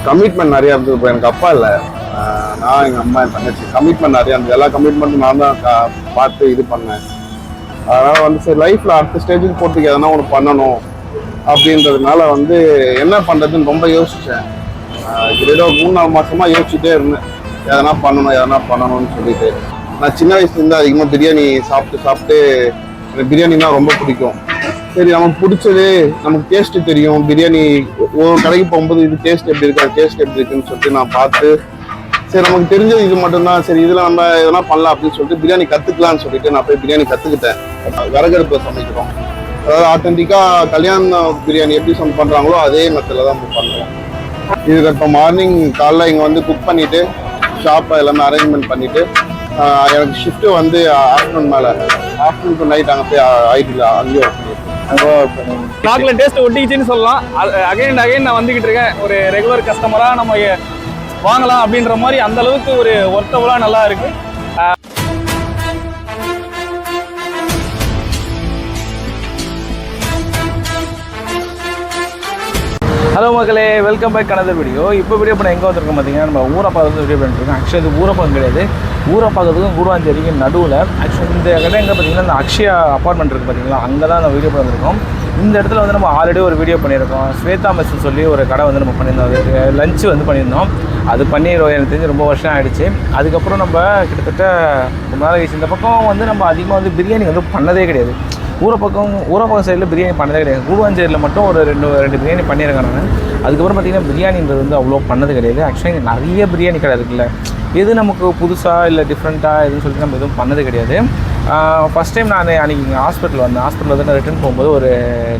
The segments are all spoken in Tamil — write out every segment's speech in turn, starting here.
கமிட்மெண்ட் நிறையா இருந்தது. இப்போ எனக்கு அப்பா இல்லை, நான் எங்கள் அம்மா என் தங்கச்சி. கமிட்மெண்ட் நிறையா இருந்தது. எல்லா கமிட்மெண்ட்டும் நான் தான் பார்த்து இது பண்ணேன். அதனால் வந்து சரி லைஃப்பில் அடுத்த ஸ்டேஜுக்கு போகிறதுக்கு எதனா ஒன்று பண்ணணும் அப்படின்றதுனால வந்து என்ன பண்ணுறதுன்னு ரொம்ப யோசித்தேன். கிட்டத்தட்ட ஒரு 3-4 மாதமாக யோசிச்சுட்டே இருந்தேன், எதனா பண்ணணும்னு சொல்லிட்டு. நான் சின்ன வயசுலேருந்து அதிகமாக பிரியாணி சாப்பிட்டு எனக்கு பிரியாணினா ரொம்ப பிடிக்கும். சரி, நமக்கு பிடிச்சது, நமக்கு டேஸ்ட்டு தெரியும். பிரியாணி ஒரு கடைக்கு போகும்போது இது டேஸ்ட் எப்படி இருக்கு, அது டேஸ்ட் எப்படி இருக்குன்னு சொல்லிட்டு நான் பார்த்து, சரி நமக்கு தெரிஞ்சது இது மட்டும்தான், சரி இதில் நம்ம எதனா பண்ணலாம் அப்படின்னு சொல்லிட்டு பிரியாணி கற்றுக்கலான்னு சொல்லிட்டு நான் போய் பிரியாணி கற்றுக்கிட்டேன். விறகடுப்பில் சமைக்கிறோம். அதாவது ஆத்தென்டிக்காக கல்யாண பிரியாணி எப்படி பண்ணுறாங்களோ அதே மெத்தடில் தான் பண்ணுறோம். இதுக்கு இப்போ மார்னிங் காலைல இங்கே வந்து குக் பண்ணிவிட்டு ஷாப்பை எல்லாமே அரேஞ்ச்மெண்ட் பண்ணிவிட்டு, எனக்கு ஷிஃப்ட்டு வந்து ஆஃப்டர்நூன் டு நைட் அங்கே போய் ஐடியில் அங்கேயே ஒர்க் பண்ணியிருக்கேன். டேஸ்ட் ஒட்டிக்கிச்சுன்னு சொல்லலாம். அகைன் நான் வந்துக்கிட்டு இருக்கேன். ஒரு ரெகுலர் கஸ்டமராக நம்ம வாங்கலாம் அப்படின்ற மாதிரி அந்த அளவுக்கு ஒரு ஒர்த்தபுளாக நல்லா இருக்கு. ஹலோ மக்களே, வெல்கம் பேக் அனதர் வீடியோ. இப்போ வீடியோ பண்ண எங்கே வந்திருக்கோம் பார்த்தீங்கன்னா, நம்ம ஊரப்பா வந்து வீடியோ பண்ணிட்டுருக்கோம். ஆக்சுவலி இது ஊரப்பம் கிடையாது, ஊரப்பாக்கிறதுக்கும் கூடுவாஞ்சேரிக்கும் நடுவில். ஆக்சுவலி இந்த இடம் எங்கே பார்த்தீங்கன்னா, இந்த அக்ஷயா அப்பார்ட்மெண்ட் இருக்குது பார்த்தீங்களா, அங்கே தான் நம்ம வீடியோ பண்ணியிருக்கோம். இந்த இடத்துல வந்து நம்ம ஆல்ரெடி ஒரு வீடியோ பண்ணியிருக்கோம். ஸ்வேதா மெஸ்ன்னு சொல்லி ஒரு கடை வந்து நம்ம பண்ணியிருந்தோம், லஞ்சு வந்து பண்ணியிருந்தோம். அது பண்ணி எனக்கு தெரிஞ்சு ரொம்ப வருஷம் ஆகிடுச்சு. அதுக்கப்புறம் நம்ம கிட்டத்தட்ட ரொம்ப நாள் கழிச்சு இந்த பக்கம் வந்து நம்ம அதிகமாக வந்து பிரியாணி வந்து பண்ணதே கிடையாது. ஊரப்பக்கம் சைடில் பிரியாணி பண்ணதே கிடையாது. கூடுவாஞ்சேரியில் மட்டும் ஒரு ரெண்டு பிரியாணி பண்ணியிருக்கேன் நான். அதுக்கப்புறம் பார்த்திங்கன்னா பிரியாணின்றது வந்து அவ்வளோ பண்ணது கிடையாது. ஆக்சுவலி நிறைய பிரியாணி கடை இருக்குல்ல, எது நமக்கு புதுசாக இல்லை டிஃப்ரெண்ட்டாக எதுன்னு சொல்லிட்டு நம்ம எதுவும் பண்ணது கிடையாது. ஃபஸ்ட் டைம் நான் அன்றைக்கி இங்கே ஹாஸ்பிட்டல் வந்து நான் ரிட்டர்ன் போகும்போது ஒரு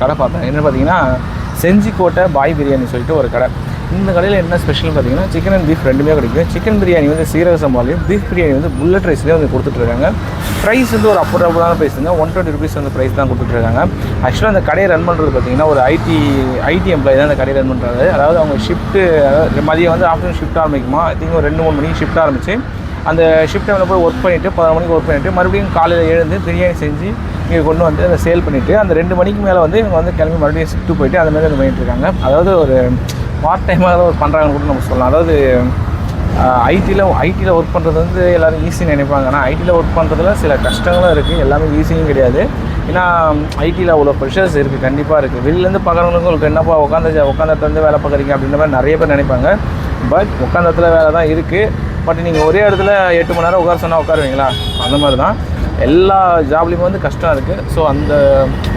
கடை பார்த்தேன். என்ன பார்த்தீங்கன்னா, செஞ்சிக்கோட்டை பாய் பிரியாணி சொல்லிட்டு ஒரு கடை. இந்த கடையில் என்ன ஸ்பெஷல்னு பார்த்தீங்கன்னா, சிக்கன் அண்ட் பீஃப் ரெண்டுமே கிடைக்கும். சிக்கன் பிரியாணி வந்து சீரக சம்பாலையும், பீஃப் பிரியாணி வந்து புல்லட் ரைஸ்லேயே வந்து கொடுத்துட்ருக்காங்க. ப்ரைஸ் வந்து ஒரு அஃபோர்டபுளான ப்ரைஸ் வந்து 120 rupees வந்து ப்ரைஸ் தான் கொடுத்துட்ருக்காங்க. ஆக்சுவலாக அந்த கடையை ரன் பண்ணுறது பார்த்தீங்கன்னா ஒரு ஐடி எம்ப்ளாயி தான் அந்த கடையை ரன் பண்ணுறாங்க. அதாவது அவங்க ஷிஃப்ட்டு, அதாவது மதியம் வந்து ஆஃப்டர்நூன் ஷிஃப்ட் ஆரம்பிக்குமா, ஐ திங்க் ஒரு 2-3 மணிக்கு ஷிஃப்ட் ஆரம்பிச்சு அந்த ஷிஃப்ட் டைமில் போய் ஒர்க் பண்ணிவிட்டு 11 மணிக்கு ஒர்க் பண்ணிவிட்டு மறுபடியும் காலையில் எழுந்து பிரியாணி செஞ்சு இங்கே கொண்டு வந்து அதை சேல் பண்ணிவிட்டு அந்த 2 மணிக்கு மேலே வந்து இவங்க வந்து கிளம்பி மறுபடியும் ஷிஃப்ட்டு போயிட்டு அந்த மாதிரி வந்து பண்ணிகிட்ருக்காங்க. அதாவது ஒரு பார்ட் டைமாக தான் ஒர்க் பண்ணுறாங்கன்னு கூட நம்ம சொல்லலாம். அதாவது ஐடியில் ஒர்க் பண்ணுறது வந்து எல்லோரும் ஈஸின்னு நினைப்பாங்க. ஆனால் ஐடியில் ஒர்க் பண்ணுறதுல சில கஷ்டங்களும் இருக்குது, எல்லாமே ஈஸியும் கிடையாது. ஏன்னா ஐடியில் அவ்வளோ ப்ரெஷர்ஸ் இருக்குது, கண்டிப்பாக இருக்குது. வெளிலேருந்து பார்க்குறவங்களுக்கு உங்களுக்கு என்னப்பா உட்காந்த வந்து வேலை பார்க்குறீங்க அப்படின்ற மாதிரி நிறைய பேர் நினைப்பாங்க. பட் உட்காந்த இடத்துல வேலை தான் இருக்குது. பட் நீங்கள் ஒரே இடத்துல 8 மணி நேரம் உட்கார சொன்னால் உட்காருவீங்களா? அந்த மாதிரி தான் எல்லா ஜாப்லேயுமே வந்து கஷ்டம் இருக்குது. ஸோ அந்த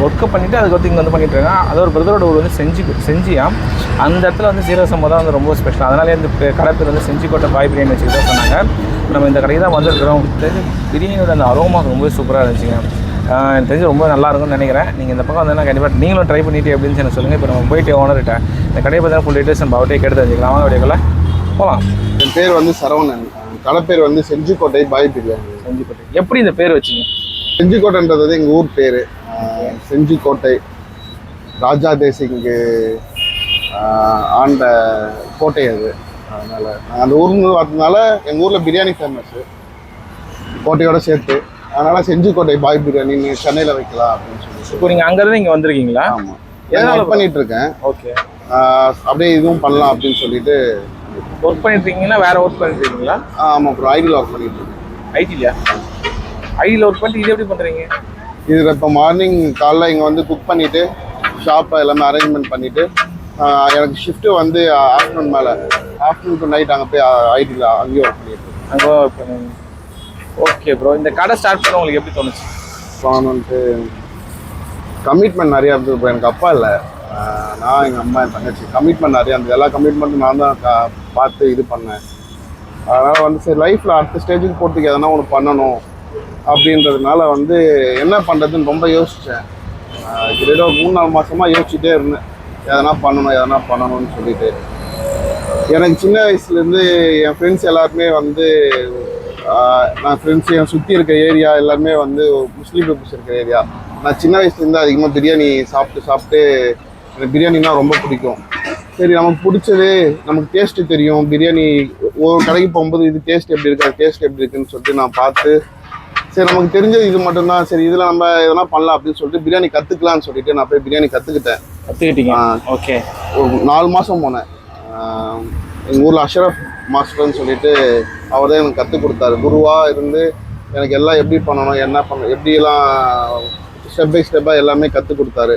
ஒர்க்கை பண்ணிவிட்டு அதுக்கடுத்து இங்கே வந்து பண்ணிட்டுருக்காங்க. அது ஒரு பிரதரோட ஊர் வந்து செஞ்சியா, அந்த இடத்துல வந்து சீரக சம்பா தான் வந்து ரொம்ப ஸ்பெஷல். அதனாலே இந்த கடை பேர் வந்து செஞ்சிக்கோட்டை பாய் பிரியாணி வச்சுக்கிட்டு தான் சொன்னாங்க. நம்ம இந்த கடைக்கு தான் வந்துருக்கிறோம். பிரியாணியோட அந்த அரோமா ரொம்ப சூப்பராக இருந்துச்சுங்க. எனக்கு தெரிஞ்சு ரொம்ப நல்லாயிருக்கும்னு நினைக்கிறேன். நீங்கள் இந்த பக்கம் வந்தீங்கன்னா கண்டிப்பாக நீங்களும் ட்ரை பண்ணிட்டு அப்படின்னு எனக்கு சொல்லுங்கள். இப்போ நம்ம போயிட்டு ஓனர்கிட்ட இந்த கடையை பார்த்தீங்கன்னா ஃபுல் டீட்டெயில்ஸ் நம்ம அவட்டே கேட்டு தெரிஞ்சுக்கலாம். அவங்க வீடியோக்குள்ள போகலாம். என் பேர் வந்து சரவணன். கடை பேர் வந்து செஞ்சிக்கோட்டை பாய் பிரியாணி. செஞ்சிக்கோட்டை எப்படி இந்த பேர் வச்சிங்க? செஞ்சிக்கோட்டைன்றது வந்து எங்கள் ஊர் பேர். செஞ்சிக்கோட்டை ராஜா தேசிங்கு ஆண்ட கோட்டை அது. அதனால் அந்த ஊர்னு பார்த்ததுனால எங்கள் ஊரில் பிரியாணி ஃபேமஸ்ஸு கோட்டையோடு சேர்த்து. அதனால் செஞ்சிக்கோட்டை பாய் பிரியாணின்னு சென்னையில் வைக்கலாம் அப்படின்னு சொல்லி. இப்போ நீங்கள் அங்கேருந்து இங்கே வந்திருக்கீங்களா? ஆமாம், எதனால் பண்ணிகிட்ருக்கேன். ஓகே, அப்படியே இதுவும் பண்ணலாம் அப்படின்னு சொல்லிட்டு. ஒர்க் பண்ணிட்டுருக்கீங்களா? வேறு ஒர்க் பண்ணிட்டுருக்கீங்களா? ஆமாம், அப்புறம் ஐடியில் ஒர்க் பண்ணிட்டுருக்கேன். ஐடிலையா? ஐடியில் ஒர்க் பண்ணிட்டு இது எப்படி பண்ணுறீங்க? இது இப்போ மார்னிங் காலைல இங்கே வந்து குக் பண்ணிவிட்டு ஷாப்பை எல்லாமே அரேஞ்ச்மெண்ட் பண்ணிவிட்டு, எனக்கு ஷிஃப்ட்டு வந்து ஆஃப்டர்நூன் டு நைட் அங்கே போய் ஐடியில் அங்கேயே ஒர்க் பண்ணிட்டுருக்கேன். அங்கே ஒர்க் பண்ணுங்க. ஓகே ப்ரோ, இந்த கடை ஸ்டார்ட் பண்ண உங்களுக்கு எப்படி தோணுச்சு? நான் வந்துட்டு கமிட்மெண்ட் நிறையா இருந்தது. இப்போ எனக்கு அப்பா இல்லை, நான் எங்கள் அம்மா என் தங்கச்சி. கமிட்மெண்ட் நிறையா இருந்தது. எல்லா கமிட்மெண்ட்டும் நான் தான் பார்த்து இது பண்ணேன். அதனால் வந்து சரி லைஃப்பில் அடுத்த ஸ்டேஜுக்கு போகிறதுக்கு எதனா ஒன்று பண்ணணும் அப்படின்றதுனால வந்து என்ன பண்ணுறதுன்னு ரொம்ப யோசித்தேன். கிட்டத்தட்ட ஒரு 3-4 மாதமாக யோசிச்சுட்டே இருந்தேன், எதனா பண்ணணும்னு சொல்லிட்டு. எனக்கு சின்ன வயசுலேருந்து என் ஃப்ரெண்ட்ஸ் எல்லாருமே வந்து நான் ஃப்ரெண்ட்ஸ் என் சுற்றி இருக்க ஏரியா எல்லாருமே வந்து முஸ்லீம் பீப்புள்ஸ் இருக்கிற ஏரியா. நான் சின்ன வயசுலேருந்து அதிகமாக பிரியாணி சாப்பிட்டு எனக்கு பிரியாணினா ரொம்ப பிடிக்கும். சரி நமக்கு பிடிச்சது, நமக்கு டேஸ்ட்டு தெரியும். பிரியாணி ஒரு கடைக்கு போகும்போது இது டேஸ்ட் எப்படி இருக்குது, அது டேஸ்ட் எப்படி இருக்குன்னு சொல்லிட்டு நான் பார்த்து, சரி நமக்கு தெரிஞ்சது இது மட்டும்தான், சரி இதில் நம்ம எதனா பண்ணலாம் அப்படின்னு சொல்லிட்டு பிரியாணி கற்றுக்கலான்னு சொல்லிட்டு நான் போய் பிரியாணி கற்றுக்கிட்டேன். கற்றுக்கிட்டீங்க? ஓகே. ஒரு 4 மாதம் போனேன். எங்கள் ஊரில் அஷ்ரஃப் மாஸ்டர்னு சொல்லிட்டு அவர் தான் எனக்கு கற்றுக் கொடுத்தாரு. குருவாக இருந்து எனக்கு எல்லாம் எப்படி பண்ணணும், என்ன பண்ணணும், எப்படியெல்லாம் ஸ்டெப் பை ஸ்டெப்பாக எல்லாமே கற்றுக் கொடுத்தாரு.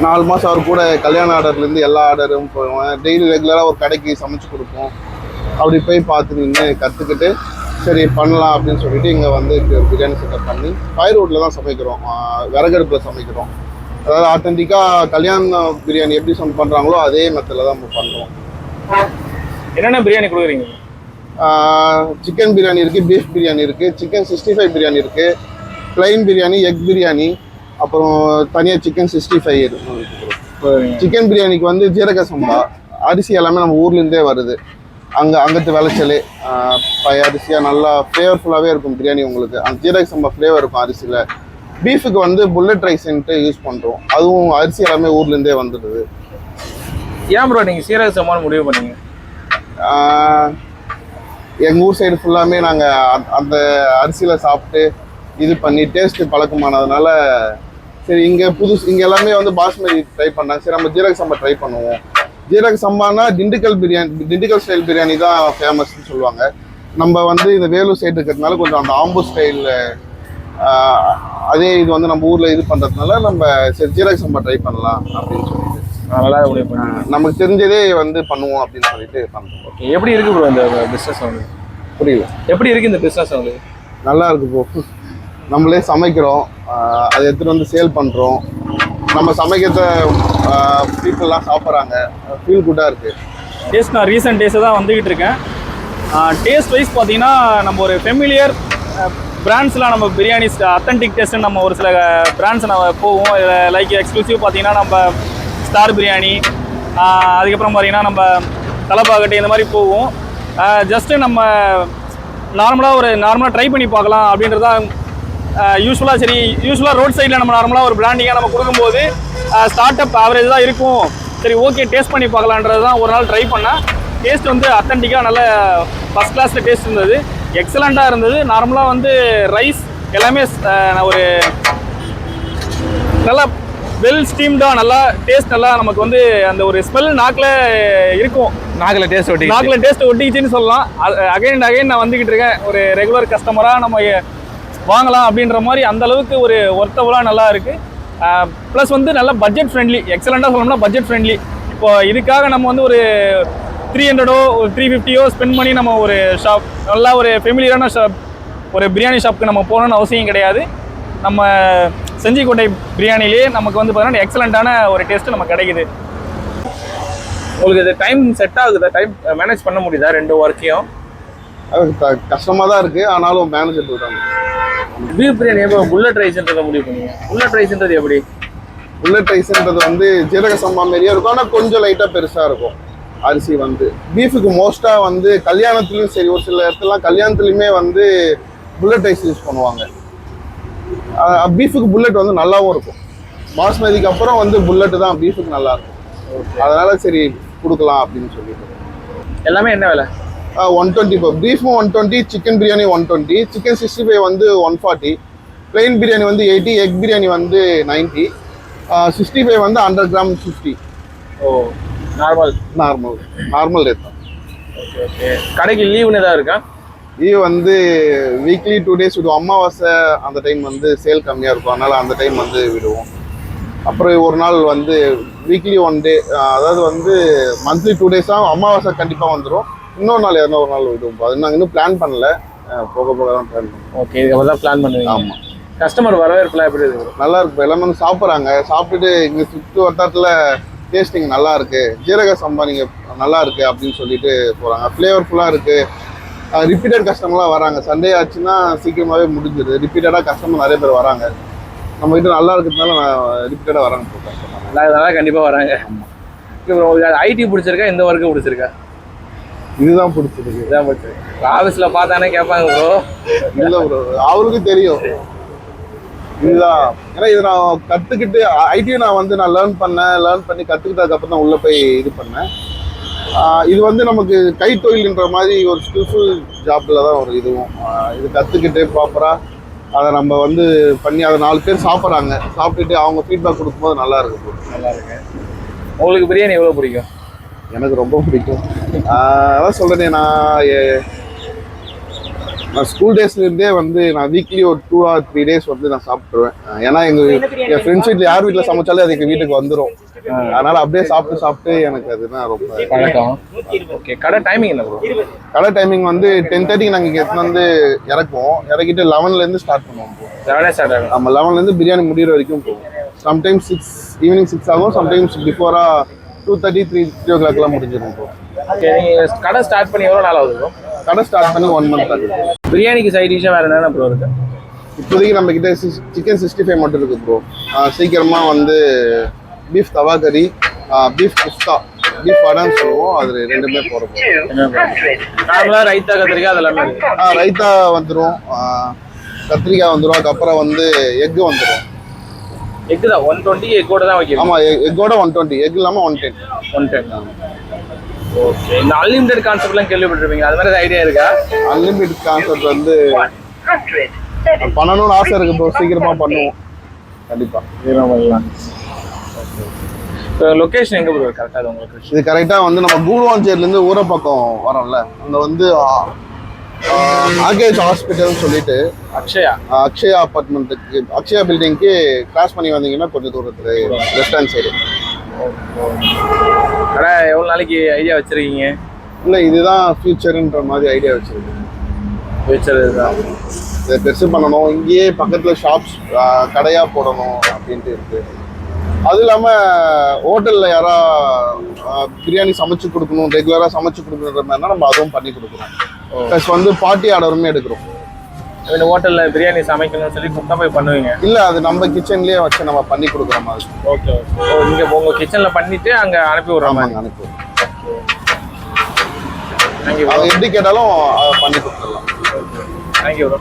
4 மாதம் அவர் கூட கல்யாண ஆர்டர்லேருந்து எல்லா ஆர்டரும் போவேன். டெய்லி ரெகுலராக ஒரு கடைக்கு சமைச்சு கொடுப்போம். அப்படி போய் பார்த்து நின்று கற்றுக்கிட்டு சரி பண்ணலாம் அப்படின்னு சொல்லிட்டு இங்கே வந்து பிரியாணி செட்டப் பண்ணி ஃபயர் வுட்டில் தான் சமைக்கிறோம், விறகடுப்பில் சமைக்கிறோம். அதாவது ஆத்தென்டிக்காக கல்யாண பிரியாணி எப்படி பண்ணுறாங்களோ அதே மெத்தடில் தான் நம்ம பண்ணுறோம். என்னென்ன பிரியாணி கொடுக்குறீங்க? சிக்கன் பிரியாணி இருக்குது, பீஃப் பிரியாணி இருக்குது, சிக்கன் 65 பிரியாணி இருக்குது, ப்ளைன் பிரியாணி, எக் பிரியாணி, அப்புறம் தனியாக சிக்கன் 65 இருக்குது. சிக்கன் பிரியாணிக்கு வந்து ஜீரக சம்பா அரிசி எல்லாமே நம்ம ஊர்லேருந்தே வருது. அங்கத்து விளைச்சல் அரிசியாக நல்லா ஃப்ளேவர்ஃபுல்லாகவே இருக்கும் பிரியாணி உங்களுக்கு. அந்த ஜீரக சம்பா ஃப்ளேவர் இருக்கும் அரிசியில். பீஃபுக்கு வந்து புல்லட் ரைஸ்ன்ட்டு யூஸ் பண்ணுறோம். அதுவும் அரிசி எல்லாமே ஊர்லேருந்தே வந்துடுது. ஏன் ப்ரோ நீங்கள் சீரக சம்பான்னு முடிவு பண்ணீங்க? எங்கள் ஊர் சைடு ஃபுல்லாமே நாங்கள் அந்த அரிசியில் சாப்பிட்டு இது பண்ணி டேஸ்ட்டு பழக்கமானதுனால சரி இங்கே எல்லாமே வந்து பாஸ்மதி ட்ரை பண்ணாங்க. சரி நம்ம ஜீரக சம்பா ட்ரை பண்ணுவோம். ஜீரக சம்பானா திண்டுக்கல் ஸ்டைல் பிரியாணி தான் ஃபேமஸ்ன்னு சொல்லுவாங்க. நம்ம வந்து இந்த வேலூர் சைடு இருக்கிறதுனால கொஞ்சம் அந்த ஆம்பூர் ஸ்டைலில் அதே இது வந்து நம்ம ஊரில் இது பண்ணுறதுனால நம்ம சரி ஜீரக சம்பா ட்ரை பண்ணலாம் அப்படின்னு சொல்லிட்டு நமக்கு தெரிஞ்சதே வந்து பண்ணுவோம் அப்படின்னு சொல்லிட்டு பண்ணுறோம். ஓகே, எப்படி இருக்கு ப்ரோ இந்த பிஸ்னஸ் வந்து? புரியல. எப்படி இருக்கு இந்த பிஸ்னஸ் வந்து? நல்லா இருக்கு ப்ரோ. நம்மளே சமைக்கிறோம், அதை எடுத்துகிட்டு வந்து சேல் பண்ணுறோம். நம்ம சமைக்கிறத பீப்புளெலாம் சாப்பிட்றாங்க, ஃபீல் குட்டாக இருக்குது. டேஸ்ட் நான் ரீசெண்ட் டேஸை தான் வந்துக்கிட்டு இருக்கேன். டேஸ்ட் வைஸ் பார்த்தீங்கன்னா நம்ம ஒரு ஃபெமிலியர் பிராண்ட்ஸ்லாம் நம்ம பிரியாணி அத்தன்டிக் டேஸ்ட்டுன்னு நம்ம ஒரு சில பிராண்ட்ஸ் நம்ம போவோம். லைக் எக்ஸ்க்ளூசிவ் பார்த்தீங்கன்னா நம்ம ஸ்டார் பிரியாணி, அதுக்கப்புறம் பார்த்தீங்கன்னா நம்ம தலப்பாக்கட்டு இந்த மாதிரி போவோம். ஜஸ்ட்டு நம்ம நார்மலாக ட்ரை பண்ணி பார்க்கலாம் அப்படின்றதா யூஸ்வலாக ரோட் சைடில் நம்ம நார்மலாக ஒரு பிராண்டிங்காக நம்ம கொடுக்கும்போது ஸ்டார்ட் அப் ஆவரேஜ் தான் இருக்கும். சரி ஓகே டேஸ்ட் பண்ணி பார்க்கலான்றது தான் ஒரு நாள் ட்ரை பண்ணேன். டேஸ்ட் வந்து அத்தன்டிக்காக நல்ல ஃபஸ்ட் கிளாஸில் டேஸ்ட் இருந்தது, எக்ஸலண்ட்டாக இருந்தது. நார்மலாக வந்து ரைஸ் எல்லாமே ஒரு நல்லா வெல் ஸ்டீம்டாக நல்லா டேஸ்ட் நல்லா நமக்கு வந்து அந்த ஒரு ஸ்மெல் நாக்கில் இருக்கும். நாக்கில் டேஸ்ட் ஒட்டிக்கிச்சின்னு சொல்லலாம். அகைன் நான் வந்துக்கிட்டு இருக்கேன். ஒரு ரெகுலர் கஸ்டமராக நம்ம வாங்கலாம் அப்படின்ற மாதிரி அந்த அளவுக்கு ஒரு ஒர்த்தபுளாக நல்லா இருக்குது. ப்ளஸ் வந்து நல்லா பட்ஜெட் ஃப்ரெண்ட்லி, எக்ஸலண்ட்டாக சொல்லணும்னா பட்ஜெட் ஃப்ரெண்ட்லி. இப்போ இதுக்காக நம்ம வந்து ஒரு 300 ஒரு 350 ஸ்பெண்ட் பண்ணி நம்ம ஒரு ஷாப் நல்லா ஒரு ஃபெமிலியரான ஷாப் ஒரு பிரியாணி ஷாப்புக்கு நம்ம போகணுன்னு அவசியம் கிடையாது. நம்ம செஞ்சிக்கோட்டை பிரியாணிலே நமக்கு வந்து பார்த்தீங்கன்னா எக்ஸலண்ட்டான ஒரு டேஸ்ட்டு நமக்கு கிடைக்குது. உங்களுக்கு இது டைம் செட் ஆகுதா? டைம் மேனேஜ் பண்ண முடியுதா 2 ஒர்க்கையும்? கஷ்டமாக தான் இருக்குது, ஆனாலும் மேனேஜபிள் தான். பீஃப் பிரியாணி எப்போ புல்லட் ரைஸ்ன்றதை முடிவு பண்ணுங்க? புல்லட் ரைஸ்ன்றது எப்படி? புல்லட் ரைஸ்ன்றது வந்து ஜீரக சம்பா மாரியே இருக்கும், ஆனால் கொஞ்சம் லைட்டாக பெருசாக இருக்கும் அரிசி வந்து. பீஃபுக்கு மோஸ்ட்டாக வந்து கல்யாணத்துலேயும் சரி, ஒரு சில இடத்துலலாம் கல்யாணத்துலேயுமே வந்து புல்லட் ரைஸ் யூஸ் பண்ணுவாங்க. பீஃபுக்கு புல்லட் வந்து நல்லாவும் இருக்கும். பாஸ்மதிக்கு அப்புறம் வந்து புல்லட்டு தான் பீஃபுக்கு நல்லா இருக்கும். அதனால சரி கொடுக்கலாம் அப்படின்னு சொல்லிட்டு. எல்லாமே என்ன விலை? 120 இப்போ பீஃபும் 120, சிக்கன் பிரியாணி 120, சிக்கன் 65 வந்து 140, பிளெயின் பிரியாணி வந்து 80, எக் பிரியாணி வந்து 90, 65 வந்து 100 கிராம் 50. ஓ, நார்மல் ரேட் தான். ஓகே. கடைக்கு லீவுன்னு ஏதாவது இருக்கா? லீவ் வந்து வீக்லி 2 days விடுவோம். அமாவாசை அந்த டைம் வந்து சேல் கம்மியாக இருக்கும், அதனால் அந்த டைம் வந்து விடுவோம். அப்புறம் ஒரு நாள் வந்து வீக்லி 1 day, அதாவது வந்து மந்த்லி 2 days அமாவாசை கண்டிப்பாக வந்துடும். இன்னொரு நாள் எதனா ஒரு நாள் விடுவோம். அது நாங்கள் இன்னும் பிளான் பண்ணல, போக தான் பிளான் பண்ணுவோம். ஓகே, இதுக்கப்புறம் தான் பிளான் பண்ணுவீங்க? ஆமாம். கஸ்டமர் வரவேற்பெல்லாம் எப்படி இருக்குது? நல்லா இருக்கு. எல்லாமே சாப்பிட்றாங்க. சாப்பிட்டுட்டு இங்கே சுற்று வட்டாரத்தில் டேஸ்டிங் நல்லா இருக்குது, ஜீரக சம்பா நீங்கள் நல்லா இருக்குது அப்படின்னு சொல்லிட்டு போகிறாங்க. ஃப்ளேவர்ஃபுல்லாக இருக்குது. ரிப்பீட்டட் கஸ்டமர்லாம் வராங்க. சண்டே ஆச்சுன்னா சீக்கிரமாகவே முடிஞ்சிடுது. ரிப்பீட்டடாக கஸ்டமர் நிறைய பேர் வராங்க. நம்ம கிட்ட நல்லா இருக்கிறதுனால ரிப்பீட்டடாக வராங்க. நல்லா கண்டிப்பாக வராங்க. உங்களுக்கு ஐடி பிடிச்சிருக்கா, இந்த ஒர்க்கு பிடிச்சிருக்கா? இதுதான் பிடிச்சிருக்கு. இதுதான் பிடிச்சிருக்கு. ஆஃபீஸில் பார்த்தானே கேட்பாங்க ப்ரோ. இல்லை ப்ரோ, அவருக்கு தெரியும் இதுதான். ஏன்னா இதை நான் கற்றுக்கிட்டு ஐடியும் நான் வந்து நான் லேர்ன் பண்ணி கற்றுக்கிட்டதுக்கப்புறம் தான் உள்ளே போய் இது பண்ணேன். இது வந்து நமக்கு கைத்தொழில்ன்ற மாதிரி ஒரு ஸ்கில்ஃபுல் ஜாப்பில் தான் ஒரு இதுவும். இது கற்றுக்கிட்டு ப்ராப்பராக அதை நம்ம வந்து பண்ணி அதை 4 பேர் சாப்பிட்றாங்க. சாப்பிட்டுட்டு அவங்க ஃபீட்பேக் கொடுக்கும்போது நல்லா இருக்கு. நல்லா இருக்கு. உங்களுக்கு பிரியாணி எவ்வளோ பிடிக்கும்? எனக்கு ரொம்ப பிடிக்கும். அதான் சொல்றேனே, நான் ஸ்கூல் டேஸ்லேருந்தே வந்து நான் வீக்லி ஒரு 2 or 3 days வந்து நான் சாப்பிட்ருவேன். ஏன்னா என் ஃப்ரெண்ட்ஸ் வீட்டில் யார் வீட்டில் சமைச்சாலும் அது எங்கள் வீட்டுக்கு வந்துடும். அதனால அப்படியே சாப்பிட்டு எனக்கு அதுதான் ரொம்ப பழக்கம். ஓகே, கடை டைமிங் என்ன ப்ரோ? கடை டைமிங் வந்து 10:30 நாங்கள் இங்கே எடுத்துன்னு வந்து இறக்குவோம். இறக்கிட்டு 11லேருந்து ஸ்டார்ட் பண்ணுவோம். நம்ம 11லேருந்து பிரியாணி முடிகிற வரைக்கும் போவோம். சம்டைம்ஸ் ஈவினிங் 6 ஆகும். சம்டைம்ஸ் பிஃபோராக 2:30, 3 o'clockலாம் முடிஞ்சிடும் ப்ரோ. ஓகே, நீங்கள் கடை ஸ்டார்ட் பண்ணி எவ்வளோ நாள் ஆகுது ப்ரோ? கடை ஸ்டார்ட் பண்ணி 1 month ஆகுது. பிரியாணிக்கு சைட் டிஷ்ஷாக வேறு என்னென்ன ப்ரோ இருக்கு? இப்போதைக்கு நம்ம கிட்ட சிக்கன் 65 மட்டும் இருக்கு ப்ரோ. சீக்கிரமா வந்து பீஃப் தவா கறி, பீஃப் குஸ்தா, பீஃப் வடைன்னு சொல்லுவோம். அது ரெண்டுமே போகிறோம். நார்மலாக ரைத்தா கத்திரிக்காய் அதெல்லாமே இருக்கு. ரைத்தா வந்துடும், கத்திரிக்காய் வந்துடும். அதுக்கப்புறம் வந்து எக்கு வந்துடும். எக்கு தான் 120, எக்கோட தான் வைக்கிறோம். ஆமாம், எக்கோட 120, எக் இல்லாமல் 110. 110. ஓகே, இந்த அன்லிமிடெட் கான்செப்ட்லாம் கேள்விப்பட்டிருப்பீங்க, அது மாதிரி ஐடியா இருக்கா? அன்லிமிட்டட் கான்செப்ட் வந்து பண்ணணும்னு ஆசை இருக்கு ப்ரோ. சீக்கிரமா பண்ணுவோம் கண்டிப்பாக. இப்போ லொக்கேஷன் எங்கே ப்ரோ கரெக்டாக உங்களுக்கு? இது கரெக்டாக வந்து நம்ம கூடுவாஞ்சேரிலேருந்து ஊரப்பக்கம் வரோம்ல, அங்கே வந்து ஆகேஜ் ஹாஸ்பிட்டல்னு சொல்லிட்டு அக்ஷயா அப்பார்ட்மெண்ட்டுக்கு, அக்ஷயா பில்டிங்க்கு கிராஸ் பண்ணி வந்தீங்கன்னா கொஞ்சம் தூரத்தில் லெஃப்ட் ஹேண்ட் சைடு. கடை எவ்வளோ நாளைக்கு ஐடியா வச்சுருக்கீங்க? இல்லை, இதுதான் ஃபியூச்சருன்ற மாதிரி ஐடியா வச்சுருக்கேன். ஃபியூச்சர் இதுதான், இதை பெருசு பண்ணணும். இங்கேயே பக்கத்தில் ஷாப்ஸ் கடையாக போடணும் அப்படின்ட்டு இருக்குது. அது இல்லாமல் ஹோட்டலில் யாரா பிரியாணி சமைச்சு கொடுக்கணும், ரெகுலராக சமைச்சு கொடுக்குற மாதிரினா நம்ம அதுவும் பண்ணி கொடுக்குறோம். ப்ளஸ் வந்து பார்ட்டி ஆர்டருமே எடுக்கிறோம். இந்த ஹோட்டலில் பிரியாணி சமைக்கணும்னு சொல்லி கூப்பிட்டா போய் பண்ணுவீங்க? இல்லை, அது நம்ம கிச்சன்லேயே வச்சு நம்ம பண்ணி கொடுக்குற மாதிரி. ஓகே. ஓ, இங்கே உங்கள் கிச்சனில் பண்ணிவிட்டு அங்கே அனுப்பி விட்ற மாதிரி? அனுப்பி விட்றோம். தேங்க்யூ. அது எப்படி கேட்டாலும் அதை பண்ணி கொடுத்துடலாம். Thank you bro.